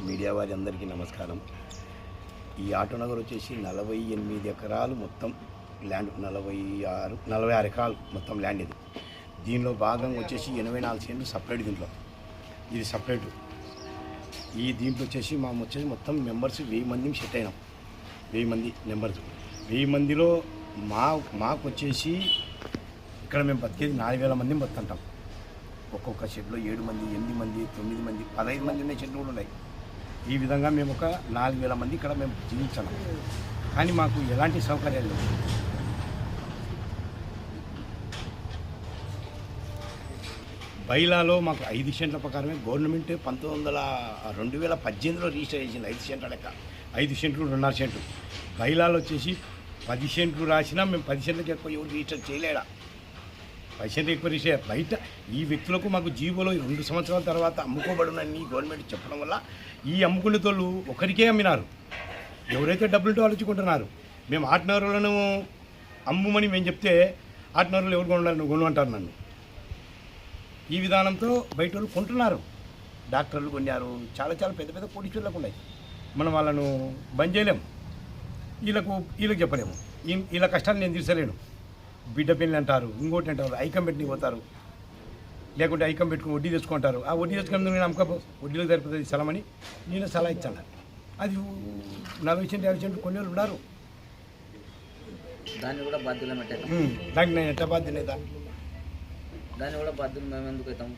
Media వారి అందరికీ నమస్కారం. ఈ ఆటోనగర్ వచ్చేసి 48 ఎకరాలు మొత్తం ల్యాండ్, 46 ఎకరాలు మొత్తం ల్యాండ్. ఇది దీనిలో భాగంగా వచ్చేసి 84 సెంట్లు సపరేట్. దీంట్లో ఇది సపరేటు. ఈ దీంట్లో వచ్చేసి మొత్తం మెంబర్స్ 1000 మంది సెట్ అయినాం. 1000 మంది మెంబర్స్. 1000 మందిలో మాకు వచ్చేసి ఇక్కడ మేము బతికేది 4000 మందిని బతుంటాం. ఒక్కొక్క షెడ్లో 7 మంది, 8 మంది, 9 మంది, 15 మంది ఉండే షెడ్లు కూడా ఉన్నాయి. ఈ విధంగా మేము ఒక 4000 మంది ఇక్కడ మేము జీవించాం. కానీ మాకు ఎలాంటి సౌకర్యాలు లేవు. బైలాలో మాకు 5 సెంట్ల ప్రకారమే గవర్నమెంట్ 2018లో రిజిస్టర్ చేసింది. 5 సెంట్ల లెక్క, 5 సెంట్లు 2.5 సెంట్లు. బైలాలో వచ్చేసి 10 సెంట్లు రాసినా మేము 10 సెంట్లకి ఎక్కువ ఎవరు రిజిస్టర్ చేయలేడా. 10 సెంట్లు ఎక్కువ రిజిస్టర్ బయట ఈ వ్యక్తులకు మాకు జీవోలో 2 సంవత్సరాల తర్వాత అమ్ముకోబడునని గవర్నమెంట్ చెప్పడం వల్ల ఈ అమ్ముకునే తోళ్ళు ఒకరికే అమ్మినారు. ఎవరైతే డబ్బులతో ఆలోచుకుంటున్నారు. మేము ఆటనగర్లను అమ్ముమని మేము చెప్తే ఆటనగర్లు ఎవరు కొనాలి, నువ్వు కొనుంటారు నన్ను. ఈ విధానంతో బయట వాళ్ళు కొంటున్నారు. డాక్టర్లు కొన్నారు. చాలా పెద్ద పెద్ద కోటీశ్వరులకు ఉన్నాయి. మనం వాళ్ళను బంద్ చేయలేము. వీళ్ళకి చెప్పలేము. వీళ్ళ కష్టాన్ని నేను తీర్చలేను. బిడ్డ పెళ్ళి అంటారు, ఇంకోటి అంటారు, ఐకం పెట్టిన పోతారు. లేకుంటే ఐకం పెట్టుకుని వడ్డీ తెచ్చుకుంటారు. ఆ వడ్డీ తెచ్చుకుని నేను అమ్మకపో వడ్డీలో సరిపోతుంది స్థలమని నేను సలహా ఇచ్చాను. అది 40 సెంట్లు 50 సెంట్లు కొన్ని వాళ్ళు ఉన్నారు. దాన్ని కూడా బాధ్యులు పెట్టారు. దానికి నేను ఎట్లా బాధ్యత? దాన్ని కూడా బాధ్యులు మేము ఎందుకు అవుతాము?